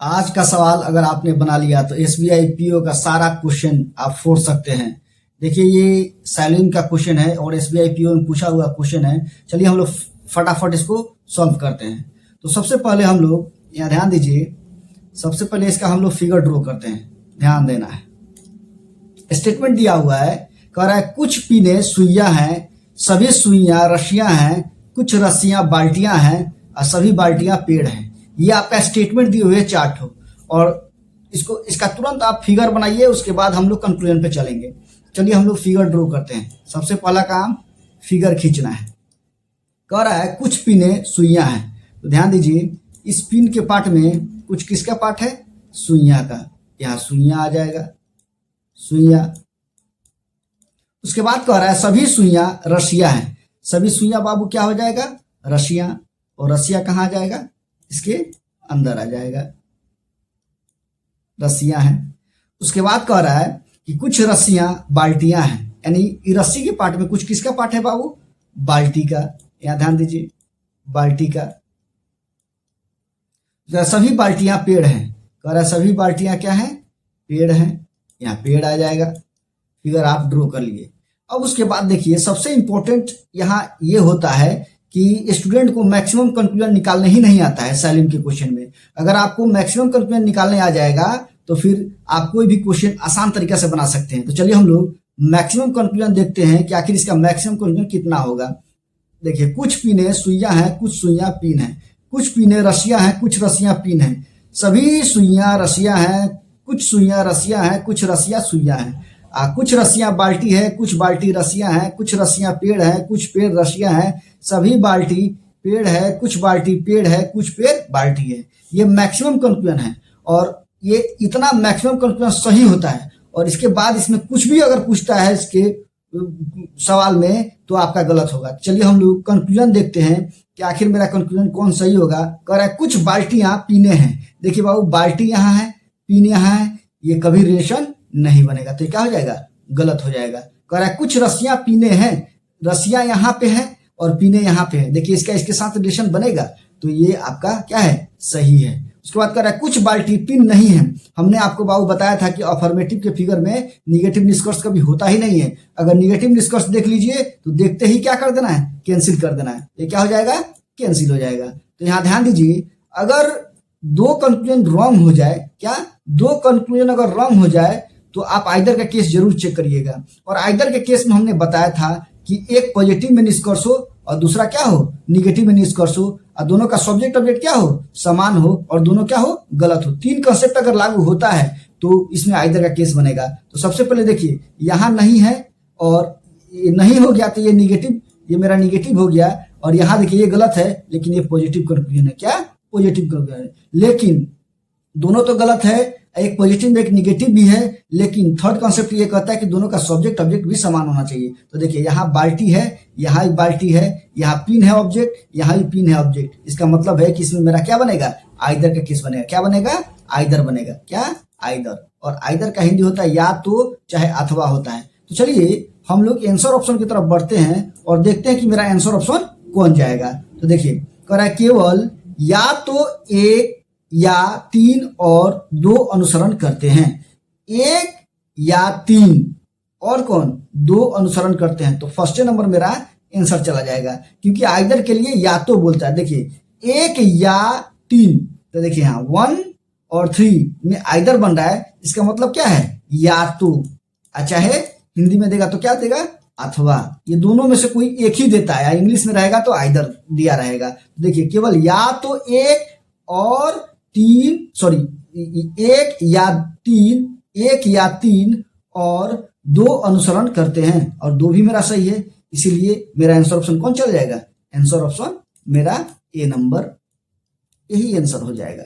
आज का सवाल अगर आपने बना लिया तो एसबीआई पीओ का सारा क्वेश्चन आप फोड़ सकते हैं। देखिए ये सैलिम का क्वेश्चन है और एसबीआई पीओ में पूछा हुआ क्वेश्चन है। चलिए हम लोग फटाफट इसको सॉल्व करते हैं। तो सबसे पहले हम लोग यहाँ ध्यान दीजिए, सबसे पहले इसका हम लोग फिगर ड्रॉ करते हैं, ध्यान देना है। स्टेटमेंट दिया हुआ है, कह रहा है कुछ पीने सुइयां हैं, सभी सुइयां रस्सियां हैं, कुछ रस्सियां बाल्टियां हैं और सभी बाल्टियां पेड़ हैं। ये आपका स्टेटमेंट दिए हुए चार्ट हो और इसका तुरंत आप फिगर बनाइए, उसके बाद हम लोग कंक्लूजन पे चलेंगे। चलिए हम लोग फिगर ड्रॉ करते हैं। सबसे पहला काम फिगर खींचना है। कह रहा है कुछ पिने सुइयां हैं, तो ध्यान दीजिए इस पिन के पार्ट में कुछ किसका पार्ट है, सुइयां का। यहाँ सुइयां आ जाएगा, सुइयां। उसके बाद कह रहा है सभी सुइयां रस्सियां हैं, सभी सुइयां बाबू क्या हो जाएगा, रस्सियां। और रस्सियां कहाँ आ जाएगा, इसके अंदर आ जाएगा, रस्सियां हैं। उसके बाद कह रहा है कि कुछ रस्सियां बाल्टियां हैं, यानी रस्सी के पार्ट में कुछ किसका पार्ट है बाबू, बाल्टी का। यहां ध्यान दीजिए, बाल्टी का। सभी बाल्टियां पेड़ हैं, कह रहा है सभी बाल्टियां क्या हैं, पेड़ हैं। यहाँ पेड़ आ जाएगा, फिगर आप ड्रॉ कर लिए। अब उसके बाद देखिए सबसे इंपॉर्टेंट यहाँ ये होता है कि स्टूडेंट को मैक्सिमम कंक्लूजन निकालने ही नहीं आता है सैलिम के क्वेश्चन में। अगर आपको मैक्सिमम कंक्लूजन निकालने आ जाएगा तो फिर आप कोई भी क्वेश्चन आसान तरीके से बना सकते हैं। तो चलिए हम लोग मैक्सिमम कंक्लूजन देखते हैं कि आखिर इसका मैक्सिमम कंक्लूजन कितना होगा। देखिए कुछ पीने सुइयां हैं, कुछ सुइयां पीन है, कुछ पीने रस्सियां हैं, कुछ रस्सियां पीन है, सभी सुइयां रस्सियां हैं, कुछ सुइयां रस्सियां हैं, कुछ रस्सियां सुइयां हैं। कुछ रस्सियां बाल्टी है, कुछ बाल्टी रस्सियां हैं, कुछ रस्सियां पेड़ है, कुछ पेड़ रस्सियां हैं, सभी बाल्टी पेड़ है, कुछ बाल्टी पेड़ है, कुछ पेड़ बाल्टी है। ये मैक्सिमम कंक्लूजन है और ये इतना मैक्सिमम कंक्लूजन सही होता है। और इसके बाद इसमें कुछ भी अगर पूछता है इसके सवाल में तो आपका गलत होगा। चलिए हम लोग कंक्लूजन देखते हैं कि आखिर मेरा कंक्लूजन कौन सही होगा। कह रहा है कुछ बाल्टियां पीने हैं, देखिए बाबू बाल्टी यहाँ है, पीने यहाँ है, ये कभी रिलेशन नहीं बनेगा, तो ये क्या हो जाएगा, गलत हो जाएगा। कह रहा है कुछ रस्सियां पीने हैं, रस्सियां यहाँ पे है और पीने यहाँ पे है, देखिए इसका इसके साथ रिलेशन बनेगा, तो ये आपका क्या है, सही है। उसके बाद कह रहा है कुछ बाल्टी पिन नहीं है। हमने आपको बाबू बताया था कि अफर्मेटिव के फिगर में निगेटिव निष्कर्ष कभी होता ही नहीं है। अगर निगेटिव निष्कर्ष देख लीजिए तो देखते ही क्या कर देना है, कैंसिल कर देना है। ये क्या हो जाएगा, कैंसिल हो जाएगा। तो यहाँ ध्यान दीजिए, अगर दो कंक्लूजन रॉन्ग हो जाए, क्या दो कंक्लूजन अगर रॉन्ग हो जाए तो आप आइदर का केस जरूर चेक करिएगा। और आइदर के केस में हमने बताया था कि एक पॉजिटिव में निष्कर्ष हो और दूसरा क्या हो, निगेटिव में निष्कर्ष हो, और दोनों का सब्जेक्ट ऑब्जेक्ट क्या हो, समान हो, और दोनों क्या हो, गलत हो। तीन कंसेप्ट अगर लागू होता है तो इसमें आइदर का केस बनेगा। तो सबसे पहले देखिए यहाँ नहीं है और ये नहीं हो गया तो ये निगेटिव, ये मेरा निगेटिव हो गया। और यहाँ देखिए ये गलत है लेकिन ये पॉजिटिव कंक्लूजन है, क्या पॉजिटिव कंक्लूजन है। लेकिन दोनों तो गलत है, एक पॉजिटिव एक निगेटिव भी है, लेकिन थर्ड कॉन्सेप्ट ये कहता है कि दोनों का सब्जेक्ट ऑब्जेक्ट भी समान होना चाहिए। तो देखिए यहाँ बाल्टी है, यहाँ भी बाल्टी है, यहाँ पिन है ऑब्जेक्ट, यहाँ भी पिन है ऑब्जेक्ट। इसका मतलब है कि इसमें मेरा क्या बनेगा, आइदर का केस बनेगा। क्या बनेगा, आइदर बनेगा, क्या आइदर। और आइदर का हिंदी होता है या तो चाहे अथवा होता है। तो चलिए हम लोग आंसर ऑप्शन की तरफ बढ़ते हैं और देखते हैं कि मेरा आंसर ऑप्शन कौन जाएगा। तो देखिए कह रहा है केवल या तो एक या तीन और दो अनुसरण करते हैं, एक या तीन और कौन, दो अनुसरण करते हैं। तो फर्स्ट नंबर मेरा आंसर चला जाएगा क्योंकि आइदर के लिए या तो बोलता है। देखिए एक या तीन, तो देखिए यहाँ 1 और 3 में आइदर बन रहा है, इसका मतलब क्या है, या तो। अच्छा है, हिंदी में देगा तो क्या देगा, अथवा। ये दोनों में से कोई एक ही देता है, इंग्लिश में रहेगा तो आइदर दिया रहेगा। तो देखिए केवल या तो एक और तीन, सॉरी एक या तीन और दो अनुसरण करते हैं, और दो भी मेरा सही है, इसीलिए मेरा आंसर ऑप्शन कौन चल जाएगा, आंसर ऑप्शन मेरा ए नंबर, यही आंसर हो जाएगा।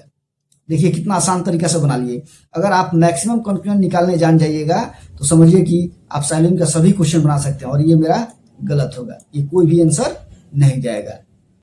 देखिए कितना आसान तरीका से बना लिए। अगर आप मैक्सिमम कंक्लूजन निकालने जान जाइएगा तो समझिए कि आप सैलिम का सभी क्वेश्चन बना सकते हैं। और ये मेरा गलत होगा, ये कोई भी आंसर नहीं जाएगा।